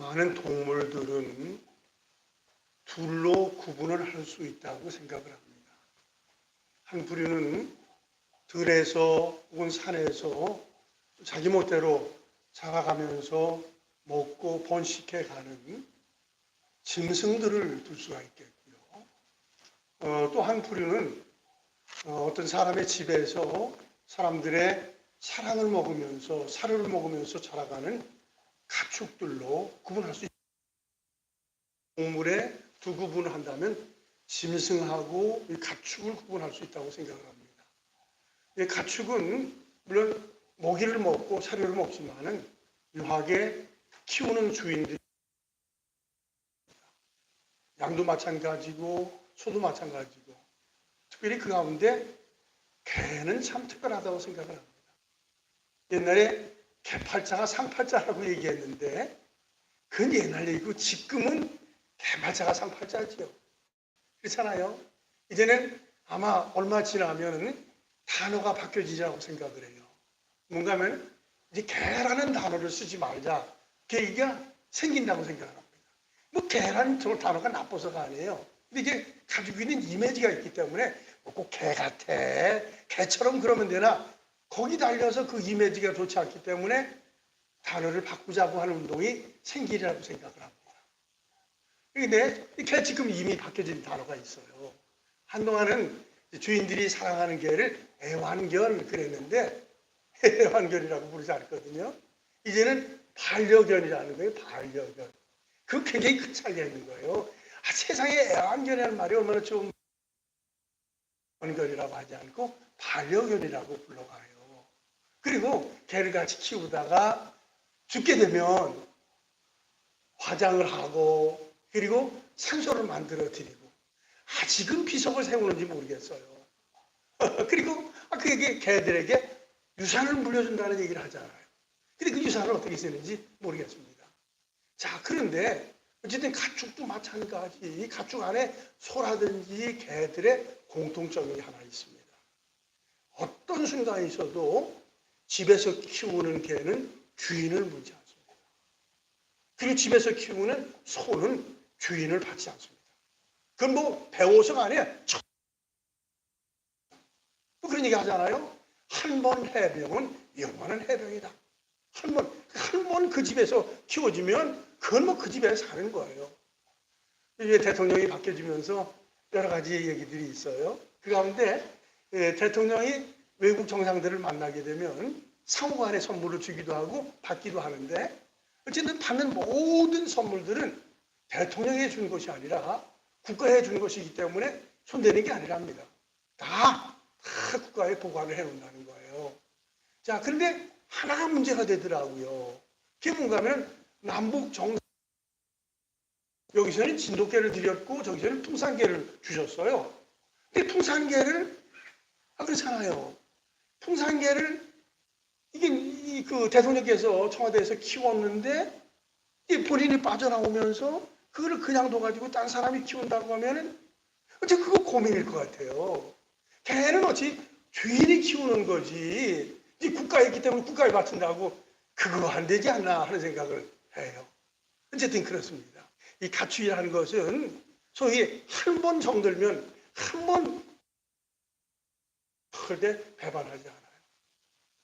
많은 동물들은 둘로 구분을 할 수 있다고 생각을 합니다. 한 부류는 들에서 혹은 산에서 자기 멋대로 자라가면서 먹고 번식해 가는 짐승들을 둘 수가 있겠고요. 또 한 부류는 어떤 사람의 집에서 사람들의 사랑을 먹으면서 사료를 먹으면서 자라가는 가축들로 구분할 수 있습니다. 동물의 두 구분을 한다면 짐승하고 가축을 구분할 수 있다고 생각을 합니다. 가축은 물론 먹이를 먹고 사료를 먹지만은 묘하게 키우는 주인들이 양도 마찬가지고 소도 마찬가지고 특별히 그 가운데 개는 참 특별하다고 생각을 합니다. 옛날에 개팔자가 상팔자라고 얘기했는데 그건 옛날 얘기고 지금은 개팔자가 상팔자지요. 그렇잖아요. 이제는 아마 얼마 지나면 단어가 바뀌어지자고 생각을 해요. 뭔가 하면 이제 개라는 단어를 쓰지 말자. 개가 생긴다고 생각을 합니다. 뭐 개라는 단어가 나빠서가 아니에요. 근데 이게 가지고 있는 이미지가 있기 때문에 꼭 개 같아. 개처럼 그러면 되나? 거기 달려서 그 이미지가 좋지 않기 때문에 단어를 바꾸자고 하는 운동이 생기리라고 생각을 합니다. 근데 개 지금 이미 바뀌어진 단어가 있어요. 한동안은 주인들이 사랑하는 개를 애완견 그랬는데 애완견이라고 부르지 않거든요. 이제는 반려견이라는 거예요. 반려견. 그 굉장히 큰 차이가 있는 거예요. 세상에 애완견이라는 말이 얼마나 좀 애완견이라고 하지 않고 반려견이라고 불러가요. 그리고 개를 같이 키우다가 죽게 되면 화장을 하고 그리고 산소를 만들어 드리고 지금 비석을 세우는지 모르겠어요. 그리고 그에게 개들에게 유산을 물려준다는 얘기를 하잖아요. 근데 그 유산을 어떻게 쓰는지 모르겠습니다. 자, 그런데 어쨌든 가축도 마찬가지. 이 가축 안에 소라든지 개들의 공통점이 하나 있습니다. 어떤 순간에 있어도 집에서 키우는 개는 주인을 물지 않습니다. 그리고 집에서 키우는 소는 주인을 받지 않습니다. 그건 뭐 배워서가 아니에요. 그런 얘기 하잖아요. 한 번 해병은 영원한 해병이다. 한 번 그 집에서 키워지면 그건 뭐 그 집에 사는 거예요. 이제 대통령이 바뀌어지면서 여러 가지 얘기들이 있어요. 그 가운데 대통령이 외국 정상들을 만나게 되면 상호간에 선물을 주기도 하고 받기도 하는데 어쨌든 받는 모든 선물들은 대통령이 준 것이 아니라 국가에 준 것이기 때문에 손대는 게 아니랍니다. 다 국가에 보관을 해놓는다는 거예요. 자, 그런데 하나가 문제가 되더라고요. 그게 뭔가 하면 남북 정상 여기서는 진돗개를 드렸고 저기서는 풍산개를 주셨어요. 근데 풍산개를 그렇잖아요. 풍산개를 이게 그 대통령께서 청와대에서 키웠는데 본인이 빠져나오면서 그거를 그냥 둬가지고 딴 사람이 키운다고 하면은 어째 그거 고민일 것 같아요. 개는 어찌 주인이 키우는 거지. 이 국가에 있기 때문에 국가에 바친다고 그거 안 되지 않나 하는 생각을 해요. 어쨌든 그렇습니다. 이 가축이라는 것은 소위 한 번 정들면 한 번 그때 배반하지 않아요.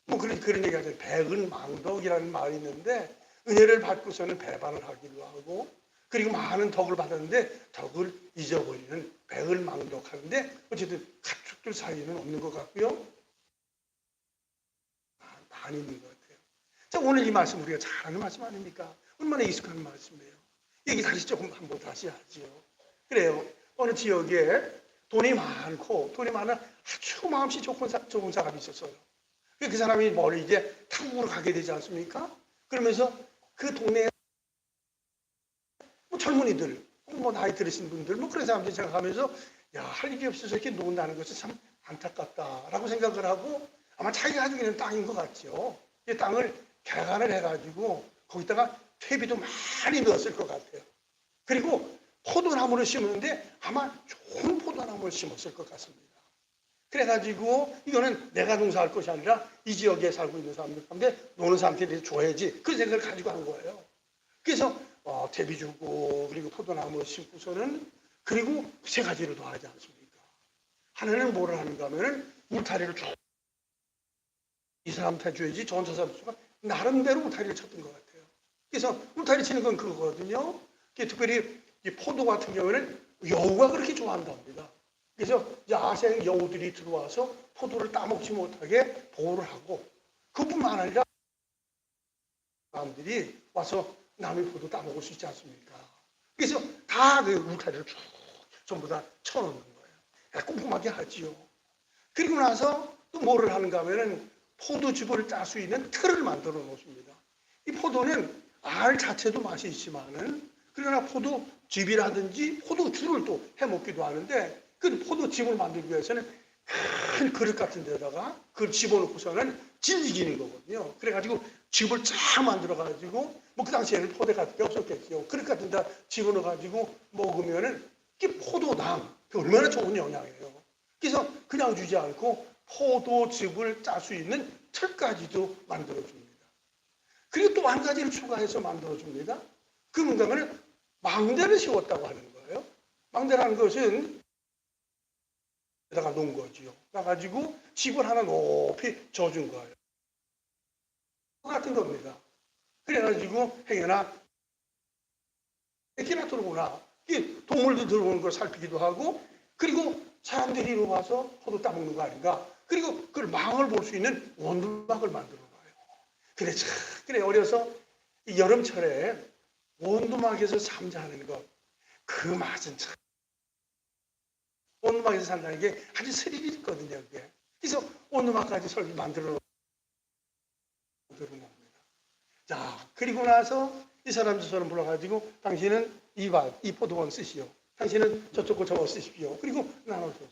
뭐 그런 얘기 하잖아요. 백은망덕이라는 말이 있는데 은혜를 받고서는 배반을 하기도 하고 그리고 많은 덕을 받았는데 덕을 잊어버리는 백을망덕하는데 어쨌든 가축들 사이에는 없는 것 같고요. 많이 있는 것 같아요. 자, 오늘 이 말씀 우리가 잘 아는 말씀 아닙니까? 얼마나 익숙한 말씀이에요. 얘기 다시 조금 한번 다시 하지요. 그래요. 어느 지역에 돈이 많고 돈이 많은 아주 마음씨 좋은 사람이 있었어요. 그 사람이 머리 이제 타국으로 가게 되지 않습니까? 그러면서 그 동네에 뭐 젊은이들, 뭐 나이 들으신 분들, 뭐 그런 사람들이 생각하면서 야, 할 일이 없어서 이렇게 논다는 것은 참 안타깝다라고 생각을 하고 아마 자기가 가지고 있는 땅인 것 같죠. 이 땅을 개간을 해가지고 거기다가 퇴비도 많이 넣었을 것 같아요. 그리고 포도나무를 심었는데 아마 좋은 포도나무를 심었을 것 같습니다. 그래가지고 이거는 내가 농사할 것이 아니라 이 지역에 살고 있는 사람들 가운데 노는 사람들이 줘야지 그 생각을 가지고 한 거예요. 그래서 대비 주고 그리고 포도나무 심고서는 그리고 세 가지를 더 하지 않습니까? 하나는 뭐를 하는가 하면은 울타리를 쭉 이 사람한테 줘야지 전사 사람수가 나름대로 울타리를 쳤던 것 같아요. 그래서 울타리 치는 건 그거거든요. 특별히 이 포도 같은 경우에는 여우가 그렇게 좋아한답니다. 그래서 야생 여우들이 들어와서 포도를 따먹지 못하게 보호를 하고 그뿐만 아니라 사람들이 와서 남의 포도 따먹을 수 있지 않습니까? 그래서 다 그 울타리를 쭉 전부 다 쳐놓는 거예요. 꼼꼼하게 하지요. 그리고 나서 또 뭐를 하는가 하면은 포도즙을 짤 수 있는 틀을 만들어 놓습니다. 이 포도는 알 자체도 맛이 있지만은 그러나 포도즙이라든지 포도주를 또 해먹기도 하는데 그 포도즙을 만들기 위해서는 큰 그릇 같은 데다가 그걸 집어넣고서는 질기는 거거든요. 그래가지고 즙을 쫙 만들어가지고 뭐 그 당시에는 포대 같은 게 없었겠죠. 그릇 같은 데 집어넣어가지고 먹으면은 이게 포도당 얼마나 좋은 영양이에요. 그래서 그냥 주지 않고 포도즙을 짤 수 있는 틀까지도 만들어줍니다. 그리고 또 한 가지를 추가해서 만들어줍니다. 그 뭔가는 망대를 씌웠다고 하는 거예요. 망대라는 것은 에다가 놓은 거지요. 그래가지고 집을 하나 높이 져준 거예요. 같은 겁니다. 그래가지고 행여나 새끼나 들어오나 동물도 들어오는 걸 살피기도 하고 그리고 사람들이 와서 포도 따먹는 거 아닌가. 그리고 그걸 망을 볼 수 있는 원두막을 만들어 놔요. 그래 어려서 이 여름철에 원두막에서 잠자는 것 그 맛은 참 원두막에서 산다는 게 아주 스릴이 있거든요. 그게. 그래서 원두막까지 설비 만들어 놓습니다. 자 그리고 나서 이 사람 저 사람 불러가지고 당신은 이 포도원 쓰시오. 당신은 저쪽 거 저거 쓰십시오. 그리고 나눠줬어요.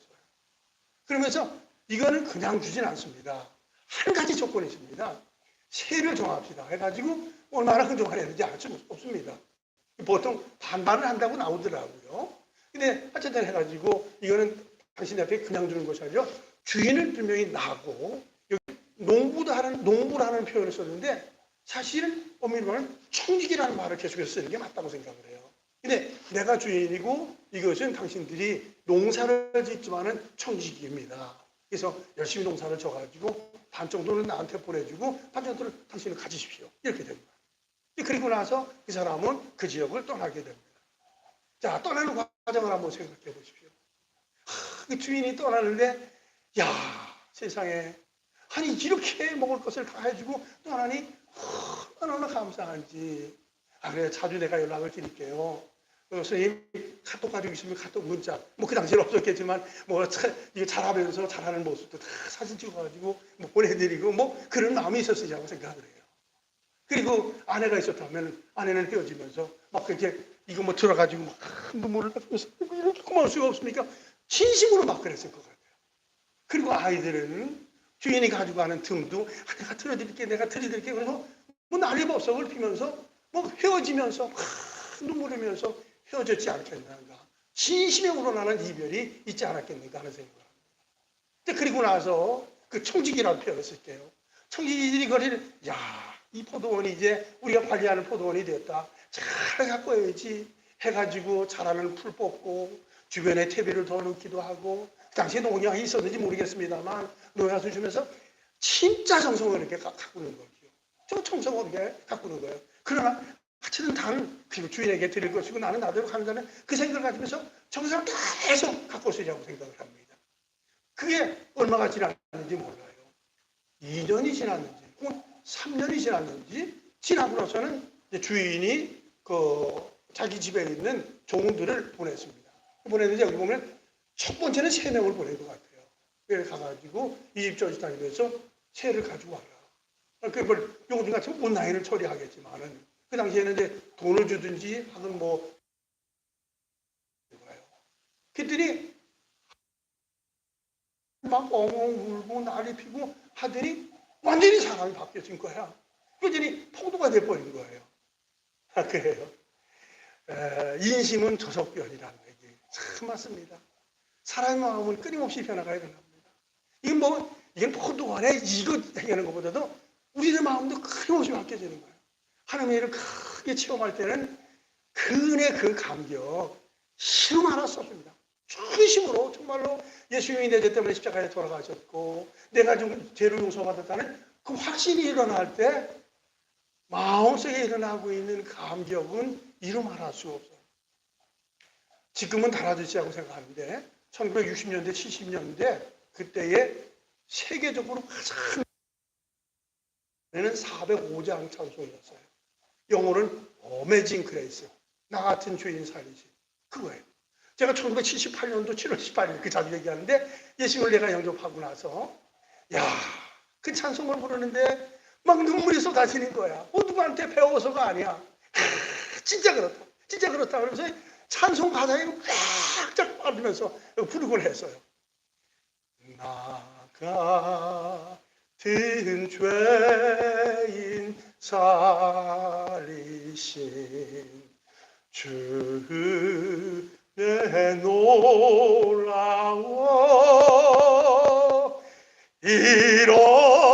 그러면서 이거는 그냥 주진 않습니다. 한 가지 조건이 있습니다. 세를 정합시다. 해가지고 얼마나 흥정해야 되는지 알 수 없습니다. 보통 반반을 한다고 나오더라고요. 근데 어쨌든 해가지고 이거는 당신 앞에 그냥 주는 것이 아니라 주인을 분명히 나고 여기 농부라는 표현을 썼는데 사실은 엄밀히 말하면 청직이라는 말을 계속해서 쓰는 게 맞다고 생각을 해요. 근데 내가 주인이고 이것은 당신들이 농사를 짓지만은 청직입니다. 그래서 열심히 농사를 져가지고 반 정도는 나한테 보내주고 반 정도를 당신은 가지십시오. 이렇게 됩니다. 그리고 나서 이 사람은 그 지역을 떠나게 됩니다. 자, 떠나는 과정을 한번 생각해 보십시오. 그 주인이 떠나는데, 야, 세상에. 아니, 이렇게 먹을 것을 다 해주고 떠나니 얼마나 감사한지. 아, 그래, 자주 내가 연락을 드릴게요. 선생님, 카톡 가지고 있으면 카톡 문자. 뭐, 그 당시에는 없었겠지만, 뭐, 이거 잘하면서 잘하는 모습도 다 사진 찍어가지고, 뭐, 보내드리고, 뭐, 그런 마음이 있었으리라고 생각을 해요. 그리고 아내가 있었다면 아내는 헤어지면서 막 그렇게 이거 뭐 들어가지고 막 눈물을 흘리면서 이렇게 고마울 수가 없습니까? 진심으로 막 그랬을 것 같아요. 그리고 아이들은 주인이 가지고 가는 틈도 내가 틀어드릴게 내가 틀어드릴게 그래서 뭐 난리법석을 피면서 뭐 헤어지면서 막 눈물 흘리면서 헤어졌지 않겠는가. 진심에 우러나는 이별이 있지 않았겠는가 하는 생각을 합니다. 그리고 나서 그 청직이라는 표현을 쓸게요. 청직이들이 거리를 이 포도원이 이제 우리가 관리하는 포도원이 됐다. 잘 가꿔야지 해가지고 자라는 풀 뽑고 주변에 퇴비를 더 넣기도 하고 그 당시에 농약이 있었는지 모르겠습니다만 농약을 주면서 진짜 정성을 이렇게 가꾸는 거죠. 저 정성을 이렇게 가꾸는 거예요. 그러나 어쨌든 다른 그리고 주인에게 드릴 것이고 나는 나대로 간다는 그 생각을 가지면서 정성을 계속 갖고 쓰려고 생각을 합니다. 그게 얼마가 지났는지 몰라요. 2년이 지났는지 3년이 지났는지 지나고 나서는 주인이 자기 집에 있는 종들을 보냈습니다. 보냈는데 여기 보면 첫 번째는 3명을 보낸 것 같아요. 그래 가가지고 이 집 저 집 다니면서 새를 가지고 와라. 그걸 요즘 같은 온라인을 처리하겠지만은 그 당시에는 이제 돈을 주든지 하든 뭐 그랬더니 막 엉엉 울고 난리 피고 하더니 완전히 사람이 바뀌어진 거야. 완전히 포도가 돼버린 거예요. 아, 그래요. 인심은 조석변이라는 얘기 참 맞습니다. 사람의 마음은 끊임없이 변화가 일어납니다. 이건 포도원에 이거 행하는 것보다도 우리의 마음도 끊임없이 바뀌어지는 거예요. 하나님의 일을 크게 체험할 때는 그 은혜, 그 감격 신음 하나 썼습니다. 진심으로 정말로 예수님이 내 죄 때문에 십자가에 돌아가셨고 내가 좀 죄를 용서받았다는 그 확신이 일어날 때 마음속에 일어나고 있는 감격은 이루 말할 수가 없어요. 지금은 달라지지 않고 생각하는데 1960년대, 70년대 그때에 세계적으로 가장 는 405장 찬송이었어요. 영어는 Amazing Grace, 나 같은 죄인 살리시, 그거예요. 제가 1978년도 7월 18일 그 자주 얘기하는데 예수님을 내가 영접하고 나서 그 찬송을 부르는데 막 눈물이 쏟아지는 거야. 누구한테 배워서가 아니야. 진짜 그렇다. 진짜 그렇다. 그러면서 찬송 가사에 쫙쫙 빠지면서 부르곤 했어요. 나 같은 죄인 살리신 주의 놀라워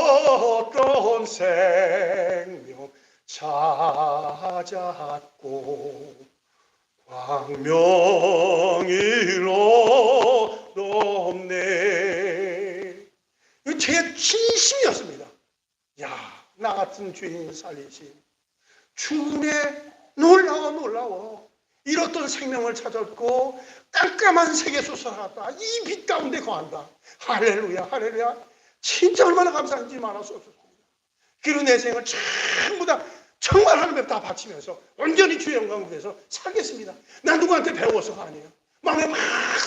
잃었던 생명 찾았고 광명을 얻었네. 이거 제 진심이었습니다. 나 같은 죄인 살리신 주의 놀라워 잃었던 생명을 찾았고 깜깜한 세계에서 살아갔다. 이 빛 가운데 거한다. 할렐루야, 할렐루야. 진짜 얼마나 감사한지 말할 수 없었습니다. 그리고 내 생을 전부 다 정말 하나님 다 바치면서 온전히 주의 영광을 위해서 살겠습니다. 난 누구한테 배워서가 아니에요. 마음에 막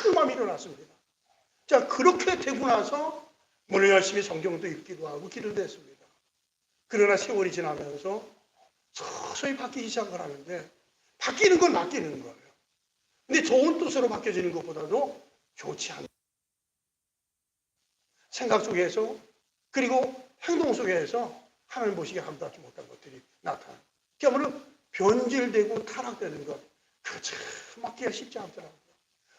큰 마음이 일어났습니다. 자, 그렇게 되고 나서 물론 열심히 성경도 읽기도 하고 기도도 했습니다. 그러나 세월이 지나면서 서서히 바뀌기 시작을 하는데 바뀌는 건 바뀌는 거예요. 근데 좋은 뜻으로 바뀌어지는 것보다도 좋지 않은 생각 속에서 그리고 행동 속에서 하나님 보시기에 감당하지 못한 것들이 나타나요. 그야말로 변질되고 타락되는 것, 그거 참 막기가 쉽지 않더라고요.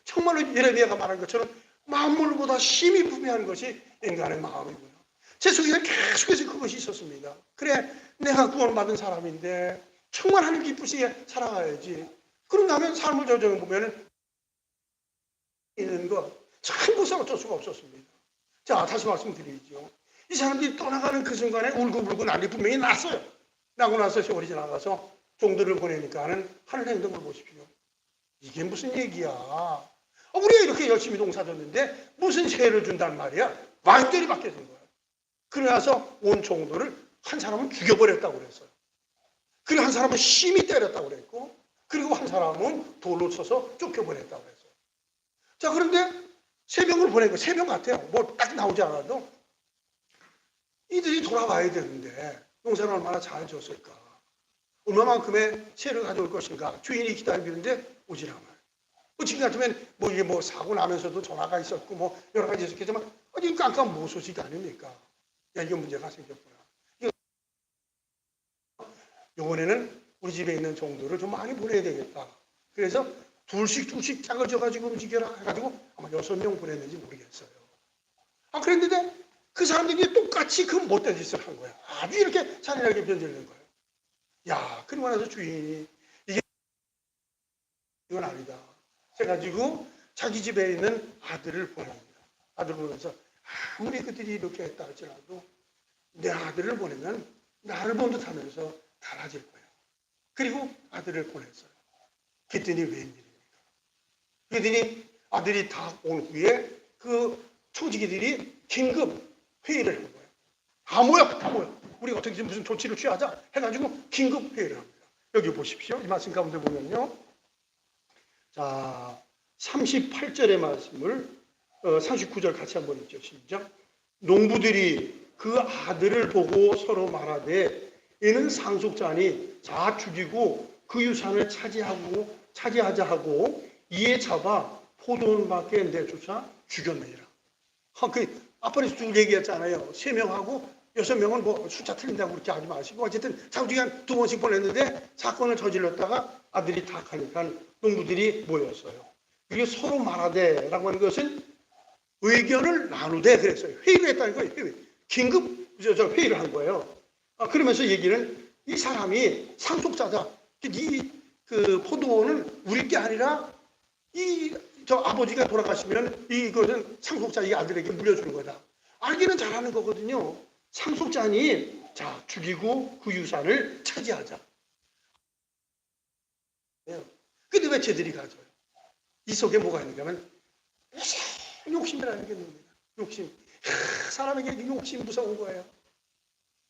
정말로 예레미야가 말한 것처럼 만물보다 심히 부패한 것이 인간의 마음이구나. 제 속에 계속해서 그것이 있었습니다. 그래, 내가 구원받은 사람인데 정말 하나님 기쁘시게 살아가야지. 그런가 하면 삶을 조정해 보면 있는 것 전부 어쩔 수가 없었습니다. 자, 다시 말씀드리죠. 이 사람들이 떠나가는 그 순간에 울고불고 난리 분명히 났어요. 나고 나서 세월이 지나가서 종들을 보내니까 하는 행동을 보십시오. 이게 무슨 얘기야. 우리가 이렇게 열심히 농사졌는데 무슨 세를 준단 말이야. 완전히 바뀌어진 거야. 그래서 온 종들을 한 사람은 죽여버렸다고 그랬어요. 그리고 한 사람은 심히 때렸다고 그랬고, 그리고 한 사람은 돌로 쳐서 쫓겨버렸다고 그랬어요. 자, 그런데 세 명을 보낸 거, 세 명 같아요. 뭐 딱 나오지 않아도 이들이 돌아와야 되는데 농사를 얼마나 잘 줬을까, 얼마만큼의 세를 가져올 것인가. 주인이 기다리는데 오질 않아요. 지금 같으면 이게 사고 나면서도 전화가 있었고 여러 가지 있었겠지만 지금 깜깜 무소식 아닙니까? 이게 문제가 생겼구나. 이번에는 우리 집에 있는 종들을 좀 많이 보내야 되겠다. 그래서 둘씩 짝을 져가지고 움직여라 해가지고 아마 6명 보냈는지 모르겠어요. 그랬는데 그 사람들이 똑같이 그 못된 짓을 한 거야. 아주 이렇게 잔인하게 변질된 거예요. 그러고 나서 주인이 이건 아니다 해가지고 자기 집에 있는 아들을 보냅니다. 아들을 보내서 아무리 그들이 이렇게 했다 할지라도 내 아들을 보내면 나를 본 듯하면서 달라질 거예요. 그리고 아들을 보냈어요. 그랬더니 웬일입니까? 그랬더니 아들이 다 온 후에 그 총지기들이 긴급 회의를 한 거예요. 다 모여. 우리 어떻게 무슨 조치를 취하자 해가지고 긴급 회의를 합니다. 여기 보십시오. 이 말씀 가운데 보면요. 자, 38절의 말씀을 39절 같이 한번 읽죠. 시작. 농부들이 그 아들을 보고 서로 말하되 이는 상속자니 자 죽이고 그 유산을 차지하자 하고 이에 잡아 포도원 밖에 내쫓아 죽였느니라. 그 앞번에 쭉 얘기했잖아요. 3명하고 6명은 숫자 틀린다고 그렇게 하지 마시고 어쨌든 자우지가 한 2번씩 보냈는데 사건을 저질렀다가 아들이 다 가니까 농부들이 모였어요. 이게 서로 말하되라고 하는 것은 의견을 나누되 그랬어요. 회의를 했다는 거예요. 긴급 회의를 한 거예요. 그러면서 얘기는 이 사람이 상속자다. 이 그 포도원은 우리 게 아니라 저 아버지가 돌아가시면 이것은 상속자 이 아들에게 물려주는 거다. 알기는 잘하는 거거든요. 상속자니 자 죽이고 그 유산을 차지하자. 근데 왜 쟤들이 가져요? 이 속에 뭐가 있는가면 욕심이라는 게 있습니다. 욕심. 사람에게 욕심 무서운 거예요.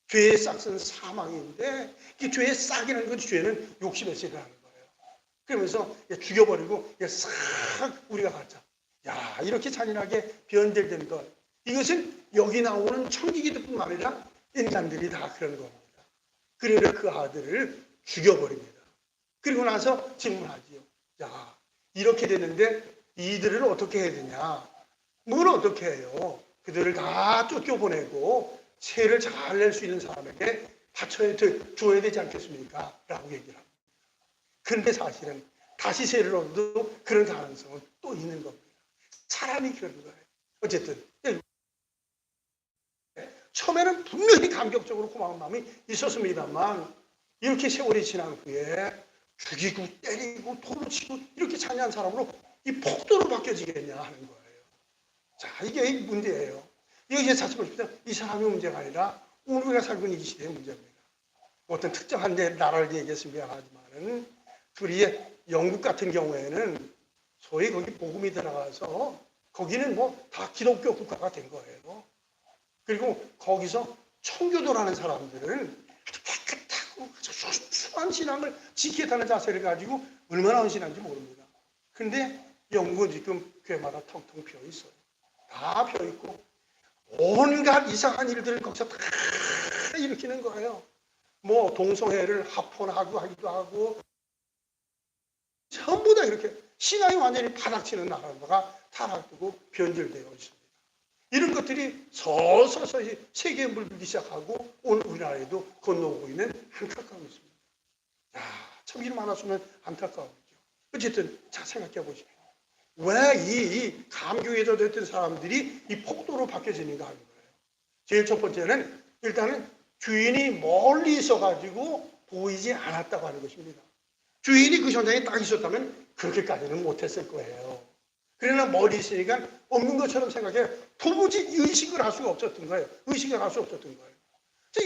죄의 싹은 사망인데 이 죄의 싹이라는 건 죄는 욕심에서 일어나는 거예요. 그러면서 죽여버리고 싹 우리가 가자. 야 이렇게 잔인하게 변절되는 것. 이것은 여기 나오는 청지기들뿐만 아니라 인간들이 다 그런 겁니다. 그래서 그 아들을 죽여버립니다. 그리고 나서 질문하지요. 야 이렇게 되는데 이들을 어떻게 해야 되냐. 뭘 어떻게 해요. 그들을 다 쫓겨보내고 세를 잘 낼 수 있는 사람에게 줘야 되지 않겠습니까? 라고 얘기를 합니다. 그런데 사실은 다시 세를 얻어도 그런 가능성은 또 있는 겁니다. 사람이 그런 거예요. 어쨌든 처음에는 분명히 감격적으로 고마운 마음이 있었습니다만 이렇게 세월이 지난 후에 죽이고 때리고 도루치고 이렇게 잔인한 사람으로 이 폭도로 바뀌어지겠냐 하는 거예요. 자, 이게 문제예요. 여기에 자칫 보십시오. 이 사람의 문제가 아니라 오늘 우리가 살고 있는 이 시대의 문제입니다. 어떤 특정한 나라를 얘기했으면 미안하지만은 우리의 영국 같은 경우에는 소위 거기 복음이 들어가서 거기는 뭐 다 기독교 국가가 된 거예요. 그리고 거기서 청교도라는 사람들은 아주 깨끗하고 아주 순수한 신앙을 지키겠다는 자세를 가지고 얼마나 헌신한지 모릅니다. 그런데 영국은 지금 교회마다 텅텅 비어 있어요. 다 비어 있고 온갖 이상한 일들을 거기서 다 일으키는 거예요. 뭐 동성애를 합헌하고 하기도 하고 전부 다 이렇게 신앙이 완전히 바닥치는 나라가 타락되고 변절되어 있습니다. 이런 것들이 서서히 세계에 물들기 시작하고 오늘 우리나라에도 건너오고 있는 안타까움이 있습니다. 야, 참 이름 하나 쓰면 안타까움이죠. 어쨌든 자 생각해 보십시오. 왜 이 감교에 젖어있던 사람들이 이 폭도로 바뀌어지는가 하는 거예요. 제일 첫 번째는 일단은 주인이 멀리 있어가지고 보이지 않았다고 하는 것입니다. 주인이 그 현장에 딱 있었다면 그렇게까지는 못했을 거예요. 그러나 멀리 있으니까 없는 것처럼 생각해 도무지 의식을 할 수가 없었던 거예요. 의식을 할 수 없었던 거예요.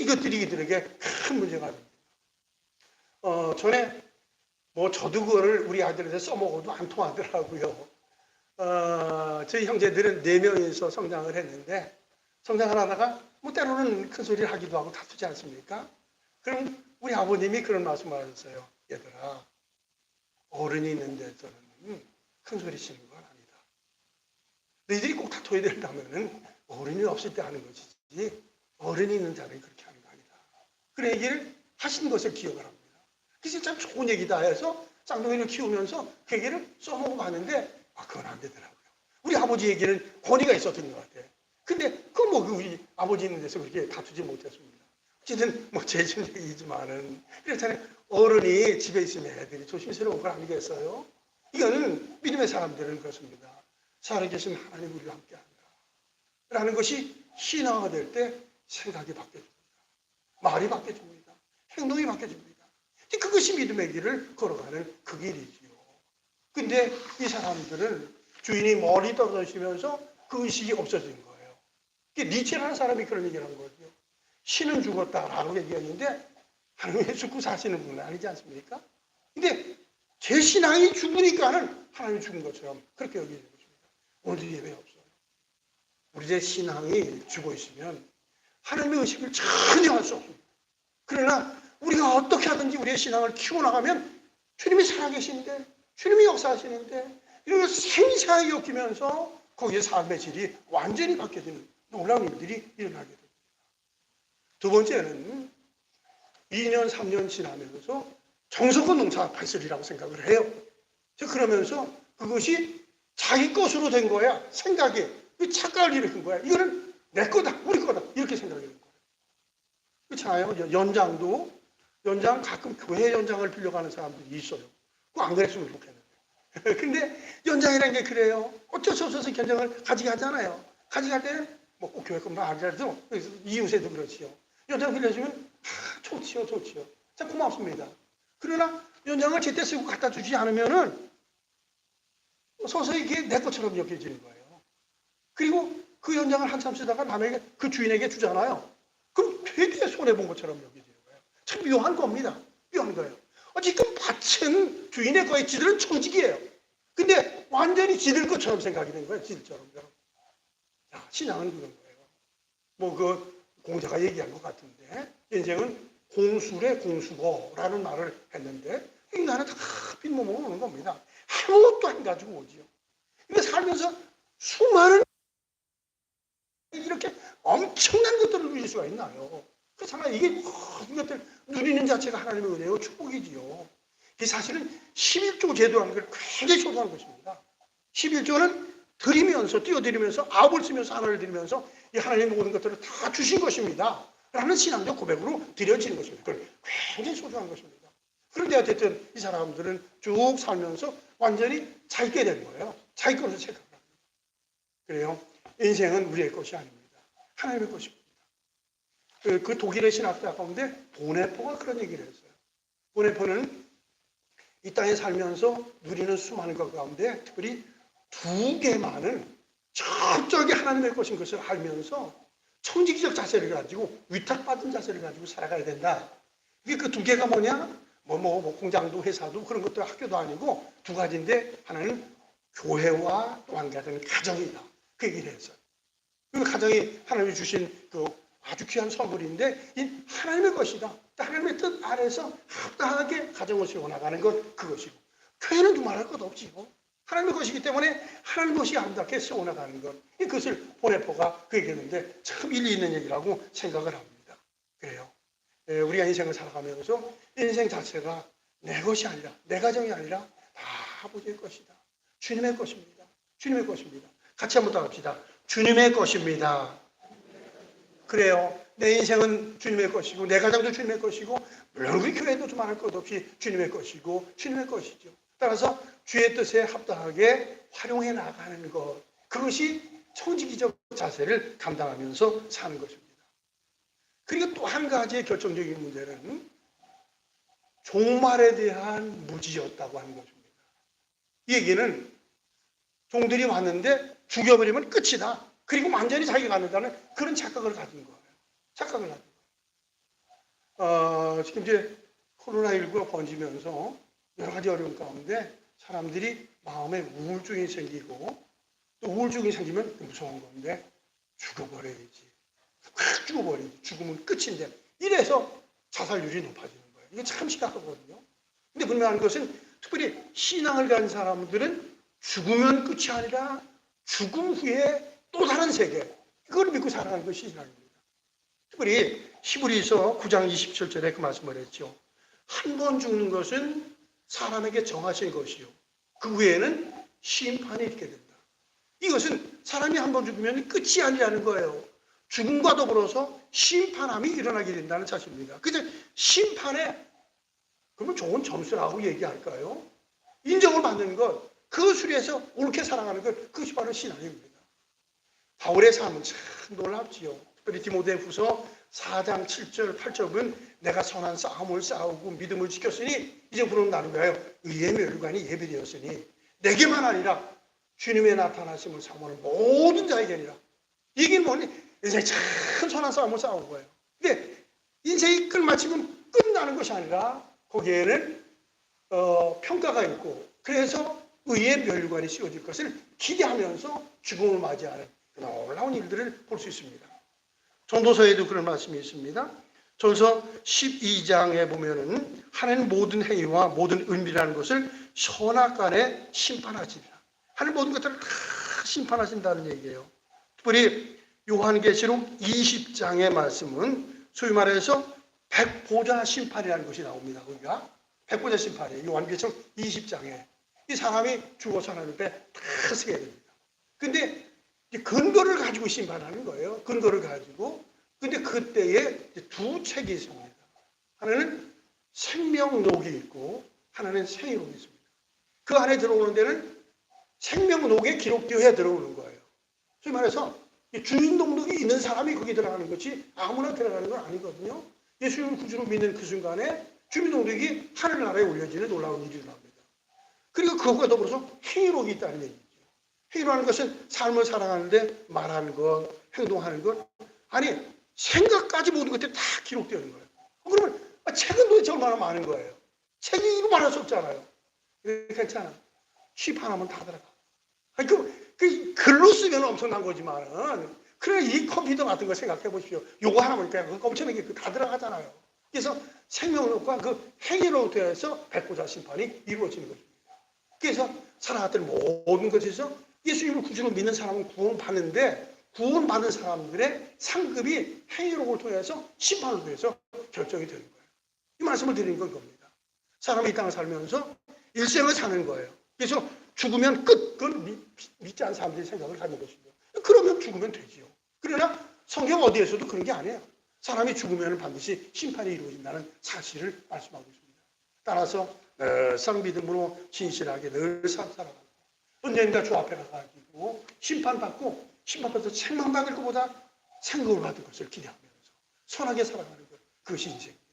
이것들이 이들에게 큰 문제가 됩니다. 전에 뭐 저도 그거를 우리 아들한테 써먹어도 안 통하더라고요. 저희 형제들은 4명이서 성장을 했는데 성장을 하다가 뭐 때로는 큰 소리를 하기도 하고 다투지 않습니까? 그럼 우리 아버님이 그런 말씀을 하셨어요. 얘들아, 어른이 있는 데서는 큰 소리 치는 건 아니다. 너희들이 꼭 다퉈야 된다면 어른이 없을 때 하는 것이지 어른이 있는 자는 그렇게 하는 거 아니다. 그런 얘기를 하신 것을 기억을 합니다. 그래서 참 좋은 얘기다 해서 쌍둥이를 키우면서 그 얘기를 써먹어 봤는데 그건 안 되더라고요. 우리 아버지 얘기는 권위가 있었던 것 같아요. 근데 그건 뭐 우리 아버지 있는 데서 그렇게 다투지 못했습니다. 어쨌든 뭐 제 얘기지만은 그렇잖아요. 어른이 집에 있으면 애들이 조심스러운 걸 아니겠어요? 이거는 믿음의 사람들은 그렇습니다. 살아계신 하나님 우리와 함께한다 라는 것이 신앙화 될 때 생각이 바뀌어집니다. 말이 바뀌어집니다. 행동이 바뀌어집니다. 그것이 믿음의 길을 걸어가는 그 길이지요. 근데 이 사람들은 주인이 멀리 떨어지면서 그 의식이 없어진 거예요. 니체라는 사람이 그런 얘기를 한 거죠. 신은 죽었다라고 얘기했는데 하나님이 죽고 사시는 분은 아니지 않습니까? 근데 제 신앙이 죽으니까는 하나님이 죽은 것처럼 그렇게 여기는 것입니다. 오늘도 예배 없어요. 우리의 신앙이 죽어 있으면 하나님의 의식을 전혀 할 수 없습니다. 그러나 우리가 어떻게 하든지 우리의 신앙을 키워나가면 주님이 살아계시는데 주님이 역사하시는데 이런 걸 생생하게 엮이면서 거기에 삶의 질이 완전히 바뀌어지는 놀라운 일들이 일어나게 됩니다. 두 번째는 2년, 3년 지나면서 정성껏 농사 발설이라고 생각을 해요. 그러면서 그것이 자기 것으로 된 거야. 생각이. 착각을 일으킨 거야. 이거는 내 거다, 우리 거다. 이렇게 생각이 되는 거예요. 그렇잖아요. 연장 가끔 교회 연장을 빌려가는 사람들이 있어요. 그거 안 그랬으면 좋겠는데. 근데 연장이라는 게 그래요. 어쩔 수 없어서 연장을 가져가잖아요. 가져갈 때는 뭐 꼭 교회 것만 아니라도 이웃에도 그렇지요. 연장 빌려주면 좋지요. 자, 고맙습니다. 그러나 연장을 제때 쓰고 갖다 주지 않으면은 서서히 이게 내 것처럼 여겨지는 거예요. 그리고 그 연장을 한참 쓰다가 남에게, 그 주인에게 주잖아요. 그럼 되게 손해본 것처럼 여겨지는 거예요. 참 묘한 겁니다. 묘한 거예요. 지금 밭은 주인의 거에 지들은 청직이에요. 근데 완전히 지들 것처럼 생각이 된 거예요. 지들처럼. 야, 신앙은 그런 거예요. 뭐 그 공자가 얘기한 것 같은데, 인생은 공수래 공수거라는 말을 했는데, 인간은 다 빈몸으로 오는 겁니다. 아무것도 안 가지고 오지요. 근데 살면서 수많은 이렇게 엄청난 것들을 누릴 수가 있나요? 그렇잖아요. 이게 모든 것들 누리는 자체가 하나님의 은혜요, 축복이지요. 이 사실은 11조 제도라는 걸 굉장히 소중한 것입니다. 11조는 드리면서, 뛰어드리면서, 아홉을 쓰면서 하나를 드리면서 이 하나님의 모든 것들을 다 주신 것입니다. 라는 신앙적 고백으로 드려지는 것입니다. 그걸 굉장히 소중한 것입니다. 그런데 어쨌든 이 사람들은 쭉 살면서 완전히 자기 게 된 거예요. 자기 것으로 생각을 합니다. 그래요. 인생은 우리의 것이 아닙니다. 하나님의 것입니다. 그 독일의 신학자 가운데 보네포가 그런 얘기를 했어요. 보네포는 이 땅에 살면서 누리는 수많은 것 가운데 특별히 두 개만은 철저하게 하나님의 것인 것을 알면서 청지기적 자세를 가지고, 위탁받은 자세를 가지고 살아가야 된다. 이게 그 두 개가 뭐냐? 공장도 회사도 그런 것도 학교도 아니고 두 가지인데, 하나는 교회와 또 한 가지는 가정이다. 그 얘기를 했어요. 그 가정이 하나님이 주신 그 아주 귀한 선물인데, 이 하나님의 것이다. 하나님의 뜻 아래서 합당하게 가정을 세워나가는 것, 그것이고, 교회는 두말할 것 없지요. 하나님의 것이기 때문에 하나님의 것이 아름답게 세워나가는 것, 이것을 보네포가 그 얘기했는데 참 일리 있는 얘기라고 생각을 합니다. 그래요. 우리가 인생을 살아가면서 인생 자체가 내 것이 아니라, 내 가정이 아니라 다 아버지의 것이다. 주님의 것입니다. 주님의 것입니다. 같이 한번 더 합시다. 주님의 것입니다. 그래요. 내 인생은 주님의 것이고, 내 가정도 주님의 것이고, 물론 우리 교회도 좀 말할 것 없이 주님의 것이고, 주님의 것이죠. 따라서 주의 뜻에 합당하게 활용해 나가는 것, 그것이 청지기적 자세를 감당하면서 사는 것입니다. 그리고 또 한 가지의 결정적인 문제는 종말에 대한 무지였다고 하는 것입니다. 이 얘기는 종들이 왔는데 죽여버리면 끝이다. 그리고 완전히 자기가 갖는다는 그런 착각을 가진 거예요. 착각을 가진 거예요. 지금 이제 코로나19가 번지면서 여러 가지 어려운 가운데 사람들이 마음에 우울증이 생기고, 또 우울증이 생기면 무서운 건데 죽어버려야지. 확 죽어버리지. 죽으면 끝인데. 이래서 자살률이 높아지는 거예요. 이게 참 심각하거든요. 근데 분명한 것은 특별히 신앙을 가진 사람들은 죽으면 끝이 아니라 죽음 후에 또 다른 세계, 이걸 믿고 살아가는 것이 신앙입니다. 특별히 히브리서 9장 27절에 그 말씀을 했죠. 한 번 죽는 것은 사람에게 정하신 것이요, 그 후에는 심판이 있게 된다. 이것은 사람이 한 번 죽으면 끝이 아니라는 거예요. 죽음과 더불어서 심판함이 일어나게 된다는 사실입니다. 그래서 심판에, 그러면 좋은 점수라고 얘기할까요? 인정을 받는 것, 그 수리에서 옳게 살아가는 것, 그것이 바로 신앙입니다. 바울의 삶은 참 놀랍지요. 특별히 디모데후서 4장 7절 8절은 내가 선한 싸움을 싸우고 믿음을 지켰으니 이제부터는 나를 위하여 의의 멸관이 예비되었으니 내게만 아니라 주님의 나타나심을 사모하는 모든 자에게니라. 이게 뭐니? 인생이 참 선한 싸움을 싸운 거예요. 근데 인생이 끝마치면 끝나는 것이 아니라 거기에는 평가가 있고, 그래서 의의 멸관이 씌워질 것을 기대하면서 죽음을 맞이하는 놀라운 일들을 볼 수 있습니다. 전도서에도 그런 말씀이 있습니다. 전서 12장에 보면은 하나님 모든 행위와 모든 은밀한 것을 선악간에 심판하시리라. 하나님 모든 것들을 다 심판하신다는 얘기예요. 특별히 요한계시록 20장의 말씀은 소위 말해서 백보자 심판이라는 것이 나옵니다. 거기가 백보자 심판이에요. 요한계시록 20장에 이 사람이 죽어서 하나님 앞에 다 서게 됩니다. 근데 근거를 가지고 심판하는 거예요. 근거를 가지고. 근데 그때에 두 책이 있습니다. 하나는 생명록이 있고 하나는 생애록이 있습니다. 그 안에 들어오는 데는 생명록에 기록되어야 들어오는 거예요. 소위 말해서 주민등록이 있는 사람이 거기 들어가는 것이 아무나 들어가는 건 아니거든요. 예수님을 구주로 믿는 그 순간에 주민등록이 하늘나라에 올려지는 놀라운 일이라고 합니다. 그리고 그것과 더불어서 행위록이 있다는 얘기죠. 행위라는 것은 삶을 살아가는데 말하는 것, 행동하는 것, 아니 생각까지 모든 것들이 다 기록되는 거예요. 그러면 책은 도대체 얼마나 많은 거예요. 책이 이거 말할 수 없잖아요. 괜찮아. 칩 하나면 다 들어가. 아니, 그 글로 쓰면 엄청난 거지만은, 그래, 이 컴퓨터 같은 거 생각해 보십시오. 요거 하나면 그냥 엄청나게 다 들어가잖아요. 그래서 생명록과 그 행위로 되어서 백보자 심판이 이루어지는 것입니다. 그래서 살아갔던 모든 것에서 예수님을 구주로 믿는 사람은 구원받는데, 구원받은 사람들의 상급이 행위록을 통해서 심판을 통해서 결정이 되는 거예요. 이 말씀을 드리는 건 겁니다. 사람이 이 땅을 살면서 일생을 사는 거예요. 그래서 죽으면 끝, 그건 믿지 않는 사람들이 생각을 하는 것이죠. 그러면 죽으면 되지요. 그러나 성경 어디에서도 그런 게 아니에요. 사람이 죽으면 반드시 심판이 이루어진다는 사실을 말씀하고 있습니다. 따라서 쌍믿음으로 진실하게 늘 살아가고 언젠가 주 앞에 가가지고 심판받고 심판받아서 책망받을 것보다 상급을 받을 것을 기대하면서 선하게 살아가는 것, 그것이 인생입니다.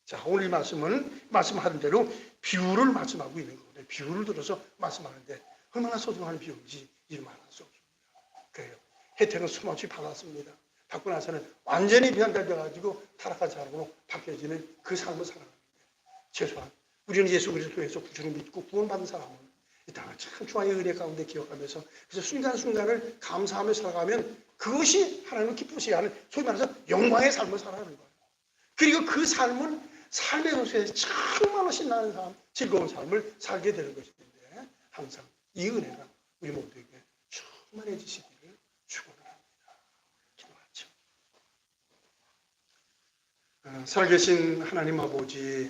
자, 오늘 말씀하는 대로 비유를 말씀하고 있는 거거든요. 비유를 들어서 말씀하는데 얼마나 소중한 비유인지 이를 말할 수 없습니다. 그래요. 혜택은 수없이 받았습니다. 받고 나서는 완전히 변달돼가지고 타락한 사람으로 바뀌어지는 그 삶을 살아가는데, 최소한 우리는 예수 그리스도에서 구주를 믿고 구원받은 사람은 이 땅을 참 주의 은혜 가운데 기억하면서 그래서 순간순간을 감사하며 살아가면 그것이 하나님을 기쁘시게 하는, 소위 말해서 영광의 삶을 살아가는 거예요. 그리고 그 삶은 삶의 소속에서 정말로 신나는 삶, 즐거운 삶을 살게 되는 것인데, 항상 이 은혜가 우리 모두에게 충만해지시기를 축원합니다. 기도하죠. 살아계신 하나님 아버지,